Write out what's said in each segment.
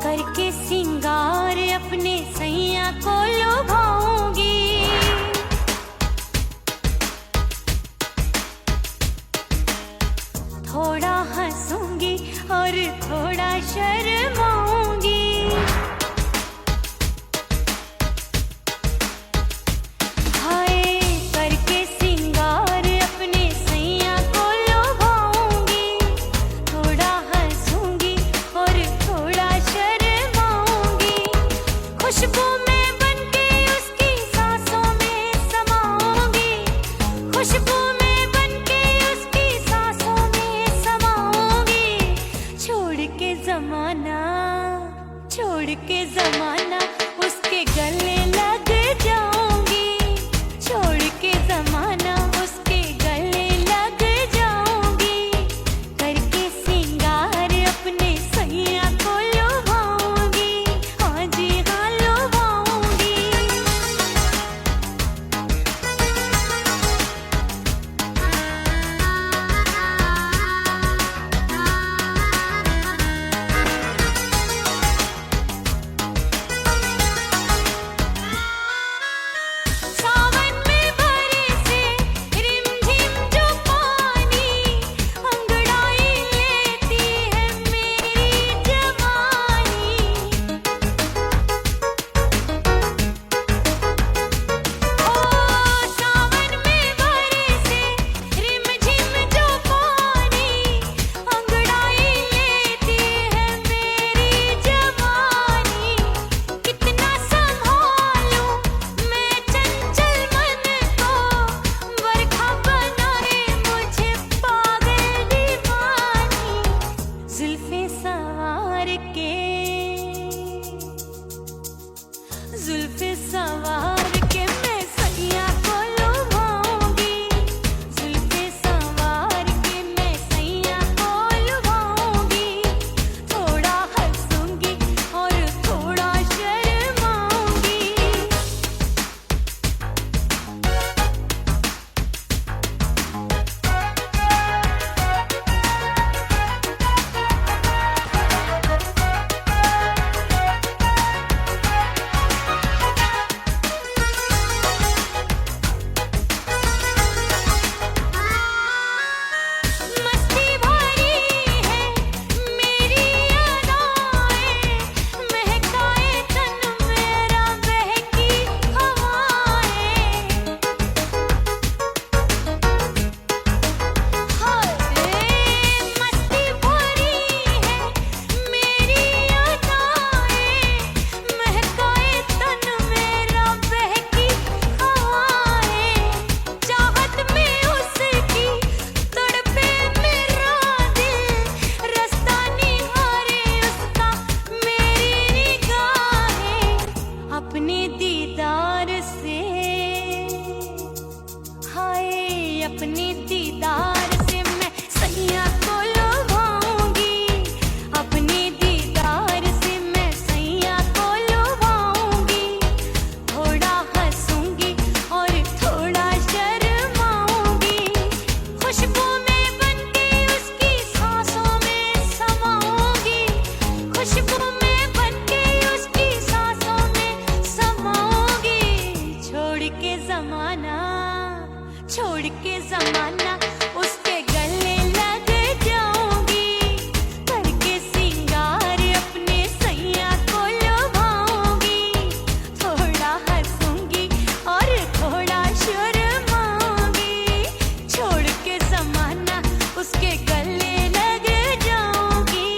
करके सिंगार अपने सैया को लुभाऊंगी, थोड़ा हंसूंगी और थोड़ा शर्माऊंगी। हाय करके सिंगार अपने सैया को लुभाऊंगी, थोड़ा हंसूंगी और थोड़ा शर्माऊंगी। खुशबू में बनके उसकी सांसों में समाऊंगी, खुशबू में बनके उसकी सांसों में समाऊंगी। छोड़ के जमाना उसके गले लग जाऊंगी, छोड़ के जमाना उसके गले लग जाऊंगी। करके सिंगार अपने सैया को लुभाऊंगी, हाँ जी हाँ लुभाऊंगी। सावन में बरसे रिमझिम जो पानी, अंगड़ाई लेती है मेरी जवानी। ओ सावन में बरसे रिमझिम जो पानी, अंगड़ाई लेती है मेरी जवानी। कितना संभालूं मैं चंचल मन को, बरखा बनाए मुझे पागल दीवानी। जुल्फे सवार के मैं सैया को लुभाऊंगी, जुल्फे सवार के मैं सैया को लुभाऊंगी। थोड़ा हंसूंगी और थोड़ा शर्माऊंगी। मस्ती भरी है मेरी अदाएं, महकाए तन मेरा बहकी हवाएं। हाय मस्ती भरी है मेरी अदाएं, महकाए तन मेरा बहकी हवाएं। चाहत में उसकी तड़पे मेरा दिल, रास्ता निहारे उसका मेरी निगाहें। अपने दीदार से हाय अपने दीदार से मैं सैया को लुभाऊंगी, अपने दीदार से मैं सैया को लुभाऊंगी। थोड़ा हंसूंगी और थोड़ा शर्माऊंगी। खुशबू में बनके उसकी सांसों में समाऊंगी, खुशबू में बनके उसकी सांसों में समाऊंगी। छोड़ के जमाना उसके गले लग जाऊंगी। करके सिंगार अपने सैया को लुभाऊंगी, थोड़ा हंसूंगी और थोड़ा शर्माऊंगी। छोड़ के जमाना उसके गले लग जाऊंगी।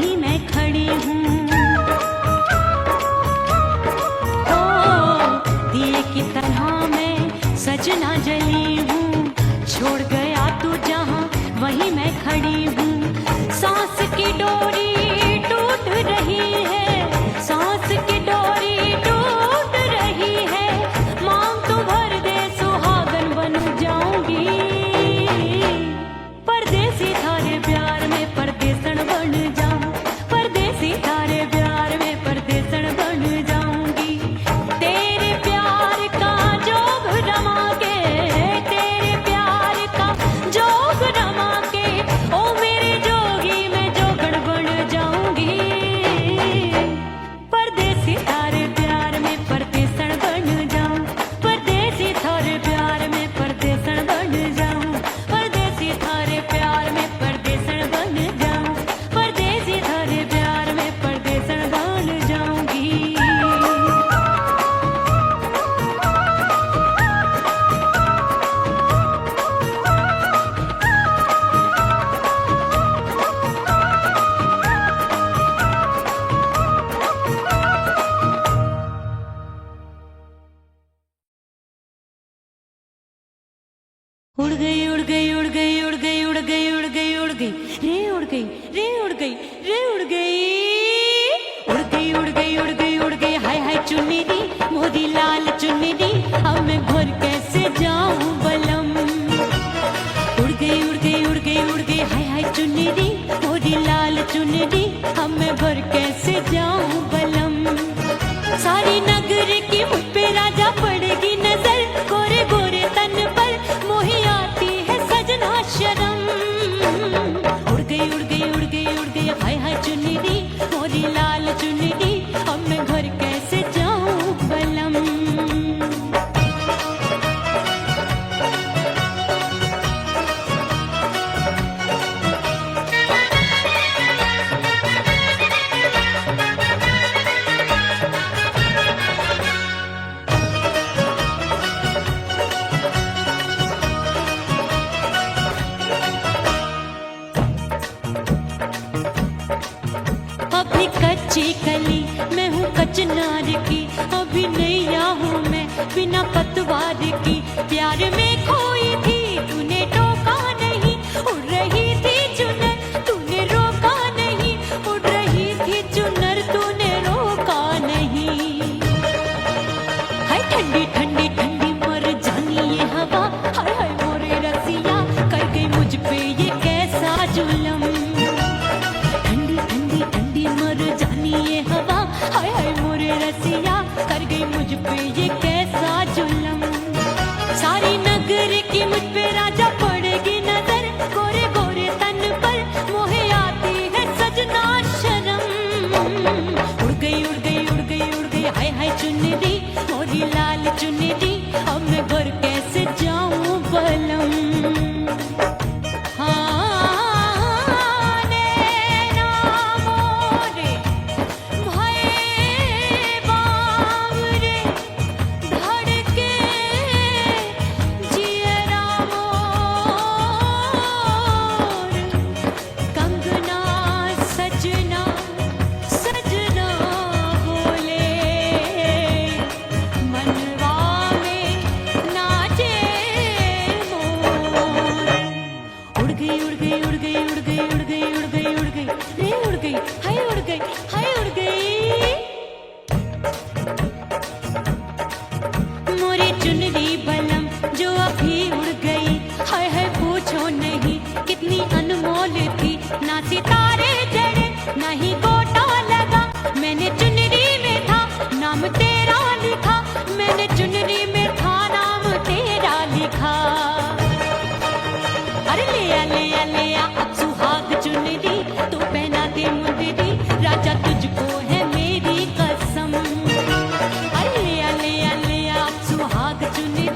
वहीं मैं खड़ी हूँ। ओ दिए की तरह मैं सजना जली हूँ, छोड़ गया तू जहाँ वहीं मैं खड़ी हूँ। सांस की डोरी टूट रही है, सांस की डोरी टूट रही है, मांग तू भर दे सुहागन बन जाऊंगी। परदेसी थारे प्यार में परदेसन बन जाऊं, परदेसी थारे प्यार में परदेसन बन जाऊंगी। तेरे प्यार का जोग रमा के, तेरे प्यार का जोग रमा के, ओ मेरे जोगी मैं जोगण बन जाऊंगी। परदेसी थारे प्यार में परदेसन बन जाऊं, परदेसी थारे प्यार में परदेसन बन जाऊं, परदेसी थारे प्यार में परदेसन बन जाऊं, परदेसी थारे प्यार में परदेसन बन जाऊंगी। उड़ गई उड़ गई उड़ गई उड़ गई उड़ गई उड़ गई उड़ गई रे उड़ गई रे उड़ गई रे उड़ गई उड़ गई उड़ गई उड़ गई उड़ गई हाय हाय चुन्नी मोदी लाल चुन्नी, अब मैं घर कैसे जाऊं बलम। उड़ गई उड़ गई उड़ गई उड़ गई हाय हाय चुन्नी मोदी लाल चुन्नी, अब मैं घर कैसे जाऊं बलम। सारी नगर की मुझ पे राजा पड़ेगी नजर, गोरे गोरे तन पर मोही आती है सजना शर्म। उड़ गई उड़ गई उड़ गई उड़ गई हाय हाय चुन्नी मोरी लाल चुन्नी, अब मैं घर कैसे जाऊं बलम। अभी कच्ची कली मैं हूँ कचनार की, अभी नैया हूँ मैं बिना पतवार की। प्यार में खोई थी तूने टोका नहीं, उड़ रही थी चुनर तूने रोका नहीं, उड़ रही थी चुनर तूने रोका नहीं। हाय ठंडी ठंडी ठंडी मर जानी ये हवा, हाय हाय मोरे रसिया कर गई मुझ पे ये कैसा जुलम। ठंडी ठंडी ठंडी मर जानी ये हवा, हाय हाय मोरे रसिया कर गई मुझ पे ये कैसा जुलम। सारी नगर की मुझ पे राजा पड़ेगी नजर, गोरे गोरे तन पर मोहे आती है सजना शर्म। उड़ गई उड़ गई उड़ गई उड़ गई हाय हाय चुन्नी मोरी लाल चुन्नी, अब मैं घर कैसे जाऊं बलम। चुनरी बलम जो अभी उड़ गई, हाय हाय पूछो नहीं कितनी अनमोल थी। ना सितारे जड़े ना ही गोटा लगा, मैंने चुनरी में था नाम तेरा लिखा, मैंने चुनरी में था नाम तेरा लिखा। अरे ले आ अब सुहाग चुनरी तू पहना दे मुंदरी, राजा तुझको है मेरी कसम। अरे ले आ अब सुहाग चुनरी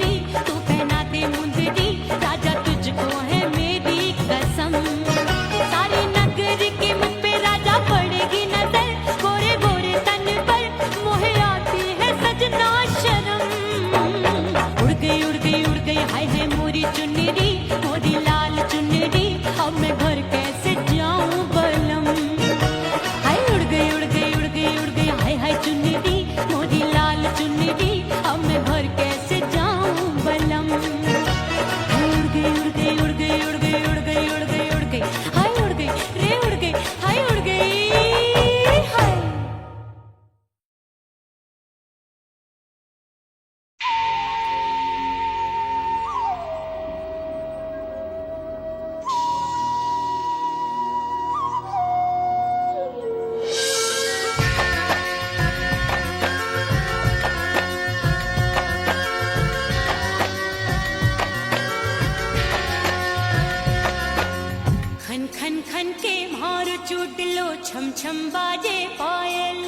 छम बाजे पायल।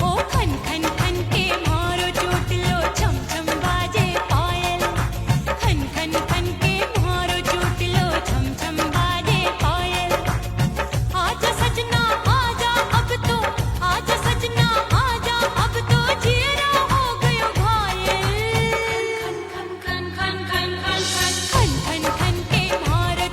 ओ खन खन खन के मारो चोट लो, छम छम बाजे पायल। खन खन खन के मारो चोट लो, छम छम बाजे पायल। आजा सजना आजा अब तो, आजा सजना आजा अब तो, जियरा हो गयो घायल। खन खन खन खन खन खन खन खन खन के मारो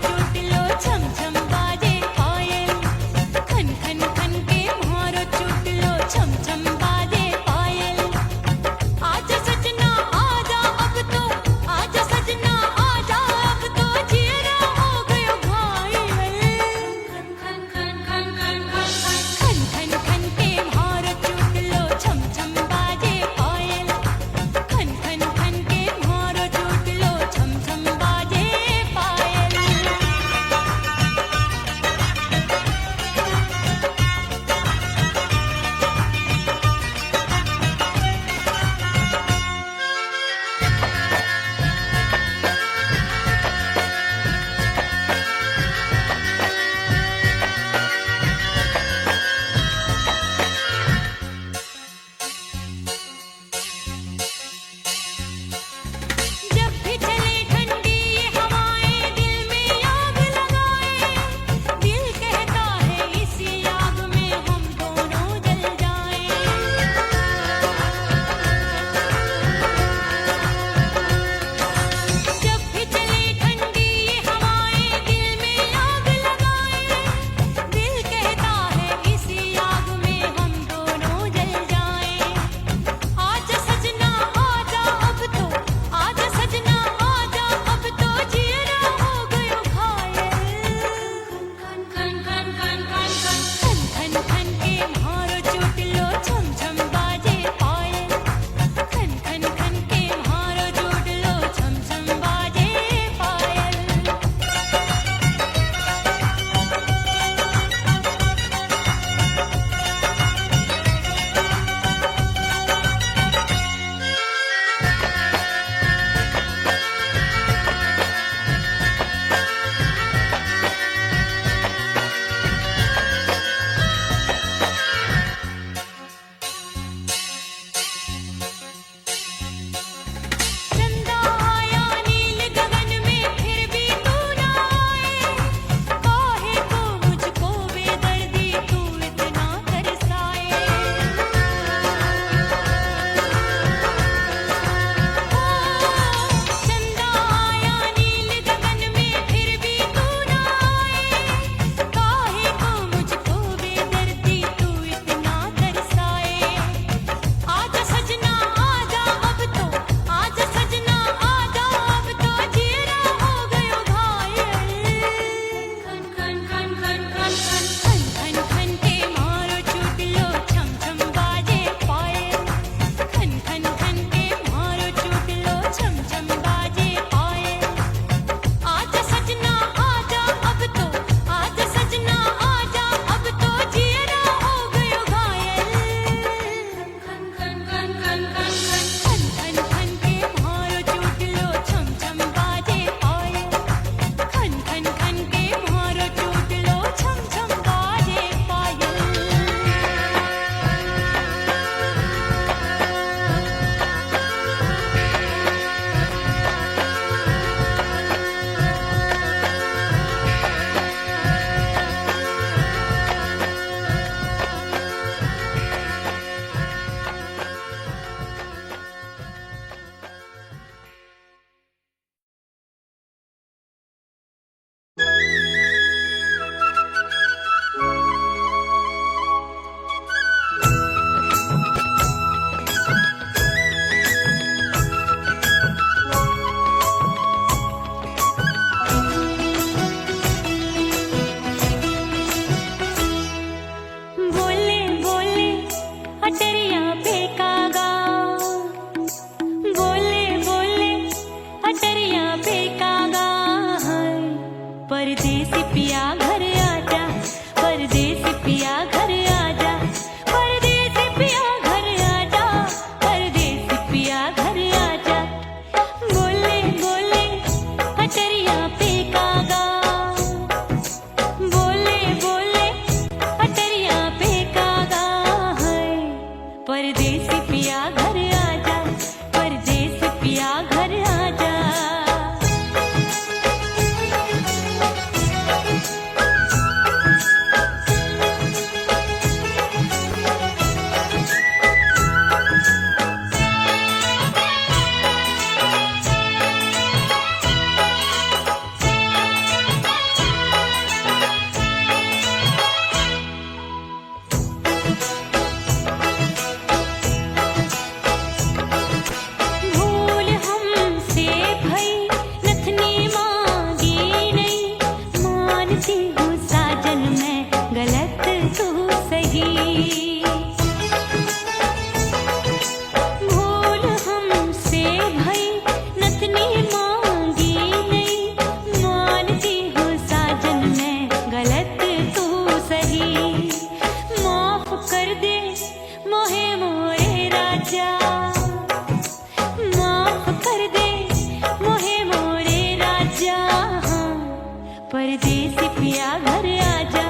पिया घर आजा,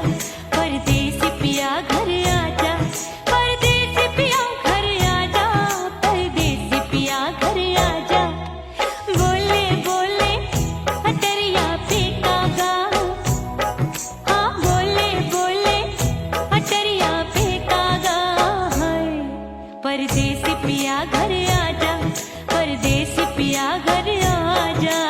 परदेसी पिया घर आजा, परदेसी पिया घर आजा, परदेसी पिया घर आजा। बोले बोले अटरिया पे कागा, हाँ बोले बोले अटरिया पे कागा है। परदेसी पिया घर आजा, परदेसी पिया घर आजा।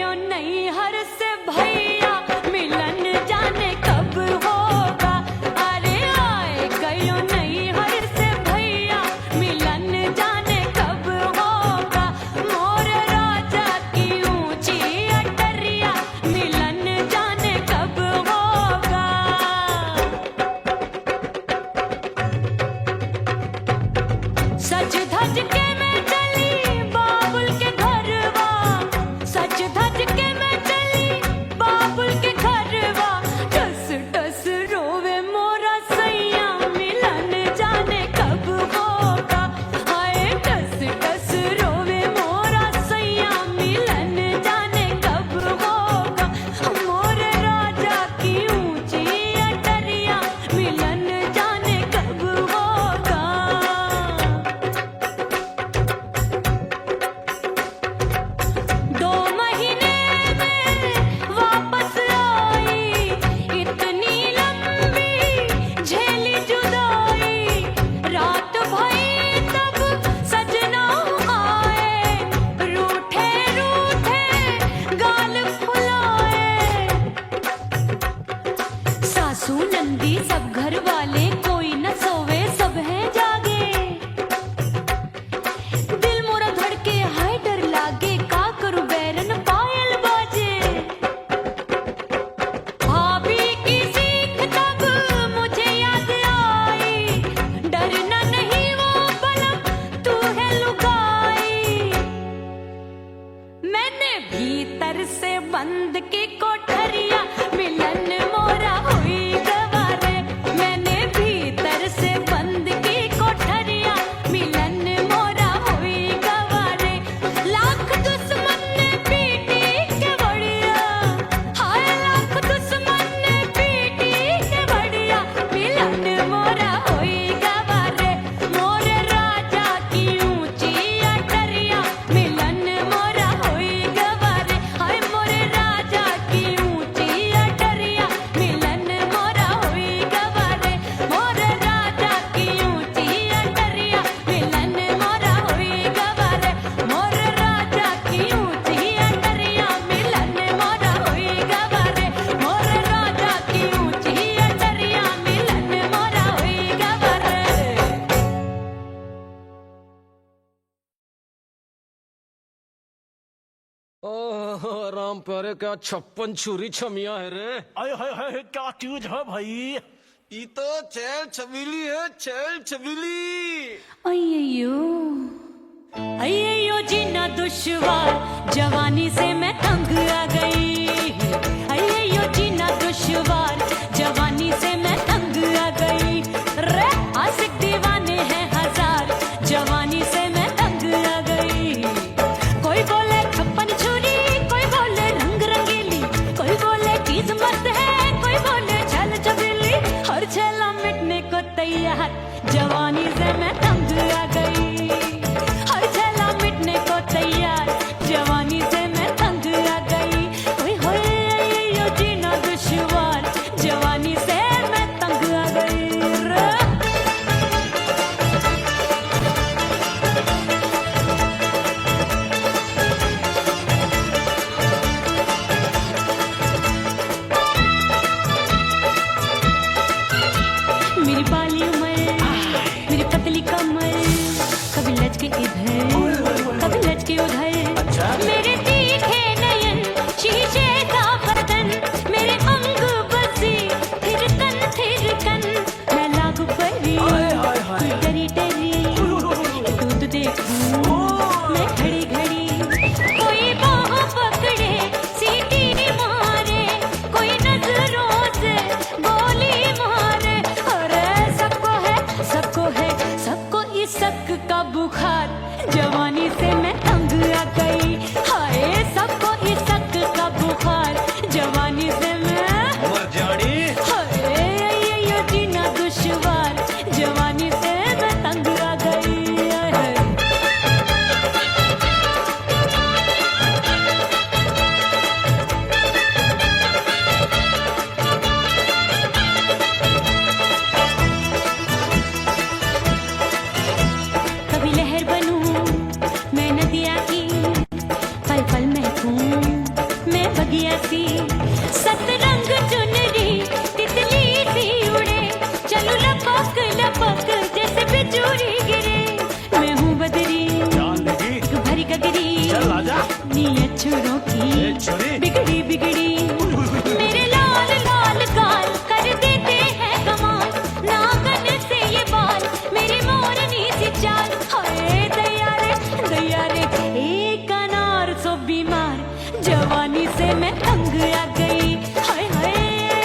गयो नहीं हर से भैया मिलन जाने कब होगा। अरे आए गयो नहीं हर से भैया मिलन जाने कब होगा। मोर राजा की ऊंची अटरिया मिलन जाने कब होगा। सज धज के मैं चली बाबुल के घरवा, सज धज के मैं चली बाबुल के घरवा। टस टस रोवे मोरा सैया मिलन जाने कब होगा। हाय टस टस रोवे मोरा सैया मिलन जाने कब होगा। मोर राजा की ऊंची अटरिया मिलन जाने कब होगा। 2 महीने में वापस आई, इतनी लंबी झेली जुदाई। रात भई तब सजना आए, रूठे रूठे गाल फुलाए। सासू नंदी सब घर वाले कोई न सोवे सब हैं जागे। दिल मोरा धड़के हाय डर लागे, का करूं बैरन पायल बाजे। भाभी की सीख तब मुझे याद आई, डरना नहीं वो बलम तू है लुगाई। मैंने भीतर से बंद की कोठरिया मिलन मोरा हुई गवारे। मैंने भीतर से बंद की कोठरिया मिलन मोरा हुई गवारे। लाख दुश्मन ने पीटी के बढ़िया, हाय लाख दुश्मन ने पीटी के बढ़िया मिलन मोरा हुई गवारे। मोर राजा की ऊंची अटरिया मिलन मोरा हुई गवारे। हाय मोर राजा की ऊंची अटरिया मिलन मोरा हुई गवारे। मोर राजा की ऊंची अटरिया मिलन मोरा हुई गवारे। मोर राजा की ऊंची अटरिया मिलन मोरा हुई गवारे। मोर राजा की ऊंची अटरिया मिलन मोरा हुई गवारे। ओह राम प्यारे, क्या 56 छुरी छमिया है रे। अरे हाय हाय क्या चीज है भाई। ये तो चैल छबीली है, चैल छबीली। अय्यो अय्यो जीना दुश्वार, जवानी से मैं तंग आ गई। अय्यो जीना दुश्वार, जवानी से मैं तंग आ गई। रे आशिक दीवाने हैं हजार, जवानी से मैं तंग आ गई। कोई बोले 56 छुरी, कोई बोले रंग रंगीली, कोई बोले चीज मस्त है, कोई बोले छल छबीली। हर छेला मिटने को तैयार, जवानी से मैं तंग आ गई। हर छेला मिटने को तैयार, जवानी से मैं तंग आ गई। गया सी सतरंग चुनरी तितली सी उड़े चलू लपक लपक जैसे बिजूरी गिरे मैं हूँ बदरी चांदनी भरी गगरी चल आजा नीयत छोरों की ए छोरी बिगड़ी बिगड़ी मेरे लाल लाल गाल कर देते हैं कमाल नागन से ये बाल मेरी मोरनी सी चाल हाय दया रे एक अनार सो बीमार जवानी से मैं तंग आ गई हाय हाय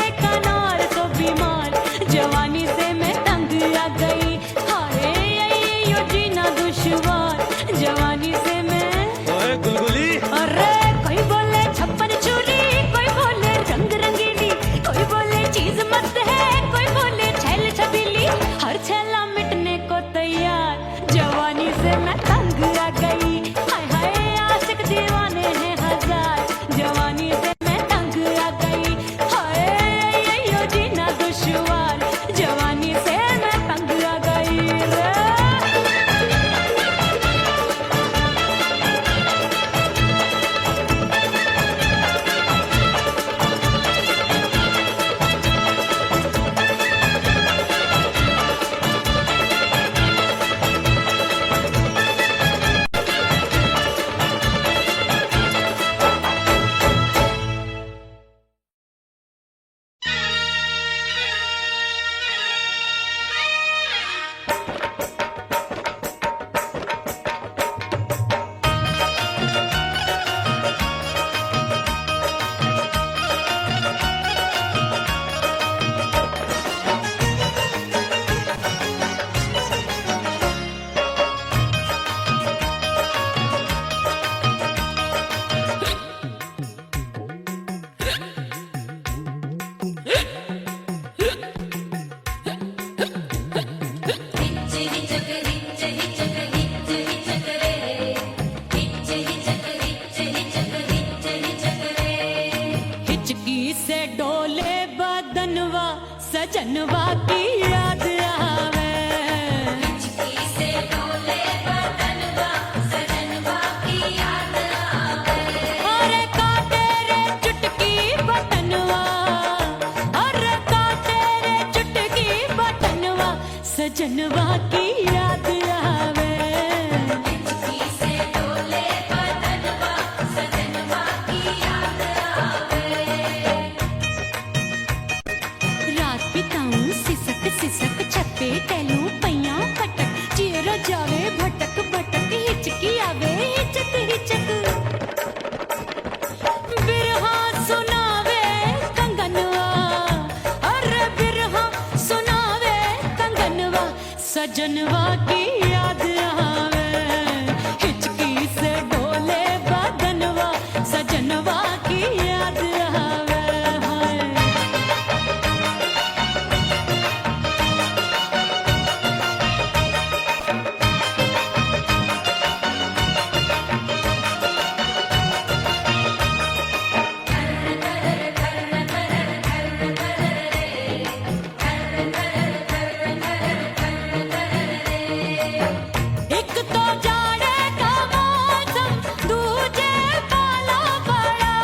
एक अनार सो बीमार जवानी से मैं तंग आ गई हाय यो जीना दुश्वार जवानी से मैं ओए गुलगुली अरे कोई बोले छप्पन चूड़ी कोई बोले रंग रंगीली कोई बोले चीज मस्त है कोई बोले छैल छबीली हर छैला मिटने को तैयार जवानी से मैं तंग आ गई हाय हाय आशिक दीवाने हैं हजार जवानी से मैं तंग आ गई हाय यो जीना दुश्वार जवानी से मैं तंग आ गई रे हिचकी से डोले बदनवा सजनवा की याद आवे हिचकी से डोले बदनवा सजनवा की याद आवे अरे का तेरे चुटकी बटनवा अरे का तेरे चुटकी बटनवा सजनवा की याद आवे हिचकी से डोले बदनवा सजनवा की याद रात बिताऊं सिसक सिसक छत्ते टैलू पैया फटक चेहरा जावे भटक भटक हिचकी आवे हिचक हिचक बिरहा सुनावे कंगनवा अरे बिरहा सुनावे कंगनवा सजनवा की याद आवे हिचकी से डोले बदनवा सजनवा की याद आवे हाय एक तो जाड़े का मौसम दूजे पाला पड़ा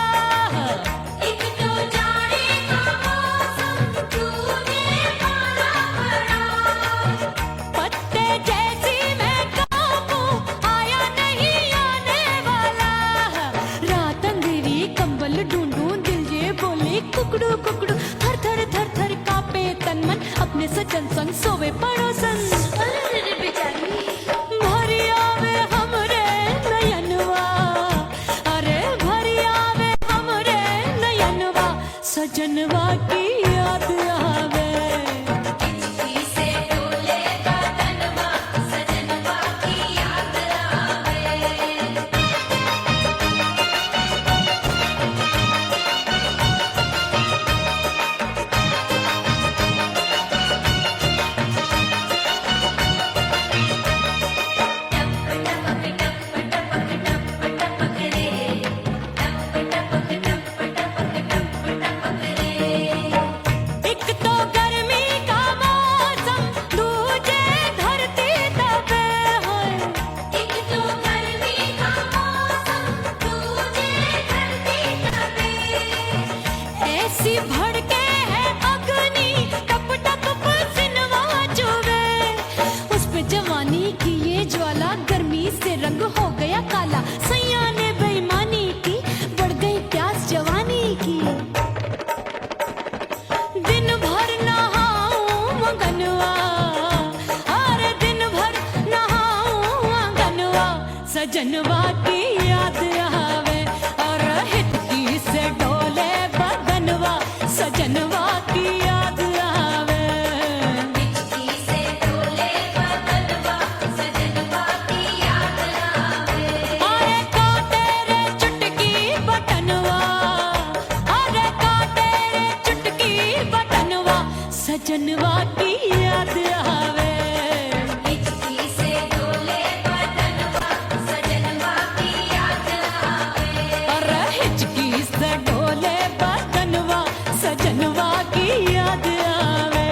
एक तो जाड़े का मौसम दूजे पाला पड़ा पत्ते जैसी मैं काबू आया नहीं आने वाला रात अंधेरी कंबल ढूंढूं दिल ये बोले कुकड़ू कुकड़ू थर थर थर थर कांपे तन मन अपने सजन संग सोवे पड़ोसन भरिया वे हमरे नयनवा अरे भरिया वे हमरे नयनवा सजनवा की याद आवे हिचकी से डोले बदनवा सजनवा की याद आवे एक ऐसी भड़के है अग्नि, टप टप पसीनवा चुभे। उस पे जवानी की ये ज्वाला, गर्मी से रंग हो गया काला। सैया ने बेईमानी की, बढ़ गई प्यास जवानी की। दिन भर नहाऊं मगनवा, अरे दिन भर नहाऊं मगनवा। सजनवा की याद आवे और हिचकी से डोले बदनवा। सजनवा की याद आवे, हिचकी से डोले बदनवा, सजनवा की याद आवे। अरे काटे रे चुटकी बटनवा, अरे काटे रे चुटकी बटनवा। सजनवा की याद आवे, हिचकी से डोले बदनवा, सजनवा की याद आवे। अरे हिचकी से डोले बदनवा। सजनवा की याद आवे।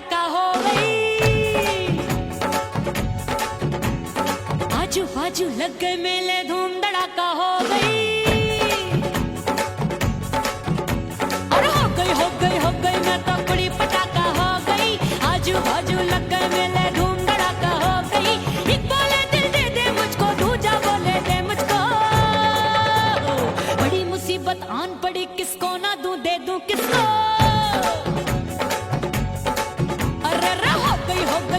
धड़ाका हो गई। आजू बाजू लग गए मेले, धूम धड़ाका हो गई। और हो गई मैं तो बड़ी पटाखा हो गई। आजू बाजू लग गए मेले, धूम धड़ाका हो गई। एक बोले दिल दे दे मुझको, दूजा बोले दे मुझको। बड़ी मुसीबत आन पड़ी, किसको ना दूं दे दूं किसको। अरे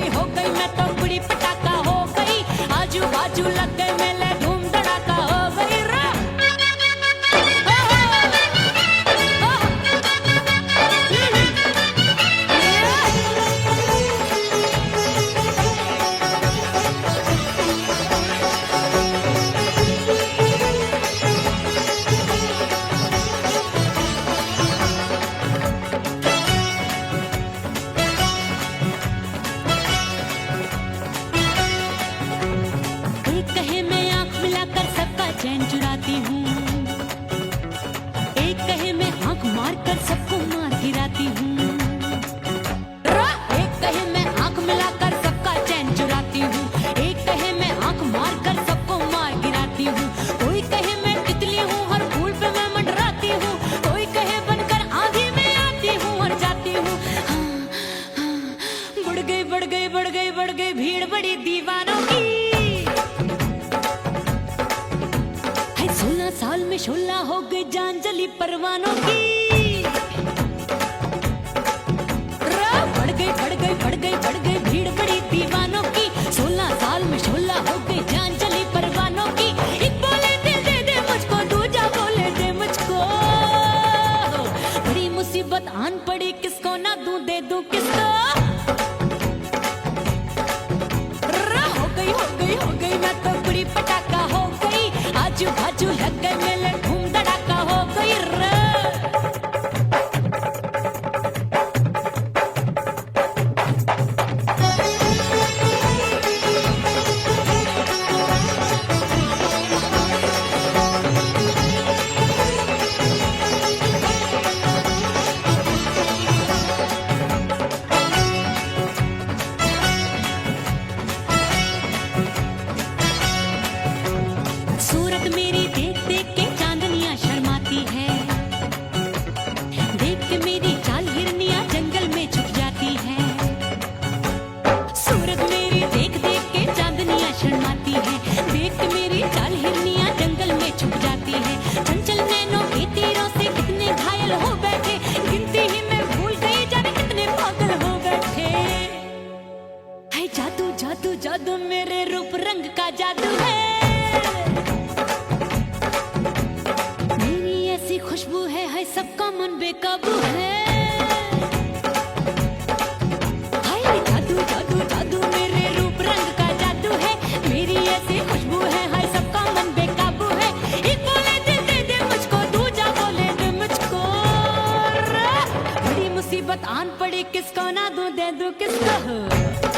हो गई मैं तो बड़ी पटाखा हो गई। आजू बाजू लग गए मेले, धूम धड़ाका हो गई रा। एक कहे मैं आंख मिलाकर सबका चैन चुराती हूँ, एक कहे मैं आंख मारकर सबको मार गिराती हूँ। एक कहे मैं आंख मिलाकर सबका चैन चुराती हूँ, एक कहे मैं आंख मारकर सबको मार गिराती हूँ। कोई कहे मैं तितली हूँ, हर फूल पे मैं मंडराती हूँ। कोई कहे बनकर आंधी में आती हूँ और जाती हूँ। बढ़ गई भीड़ बड़ी दीवानों की। 16 साल में शोला हो गई, जान जली परवानों की। बढ़ गई भीड़ बड़ी दीवानों की। 16 साल में शोला हो गई, जान जली परवानों की। एक बोले दिल दे दे मुझको, दूजा बोले दे मुझको। बड़ी मुसीबत आन पड़ी, किसको ना दूं दे दूं किसको। हो गई मैं तो बड़ी पटाखा हो गई। आजू बाजू लग गए मेले, धूम धड़ाका हो गई रे। सूरत मेरी देख देख के चांदनियां शर्माती है। देख के मेरी चाल हिरनियां जंगल में छुप जाती है। सूरत मेरी देख देख के चांदनियां शर्माती है। देख के मेरी चाल हिरनियां जंगल में छुप जाती है। चंचल नैनों के तीरों से कितने घायल हो बैठे, गिनती ही मैं भूल गई, जाने कितने पागल हो बैठे। है जादू जादू जादू मेरे रूप रंग का जादू है। मेरी ऐसी खुशबू है सबका मन बेकाबू है। हाय जादू जादू जादू मेरे रूप रंग का जादू है। मेरी ऐसी खुशबू है सबका मन बेकाबू है। एक बोले दिल दे दे मुझको, दूजा बोले दे मुझको। बड़ी मुसीबत आन पड़ी, किसको ना दूं दे दूं किसको।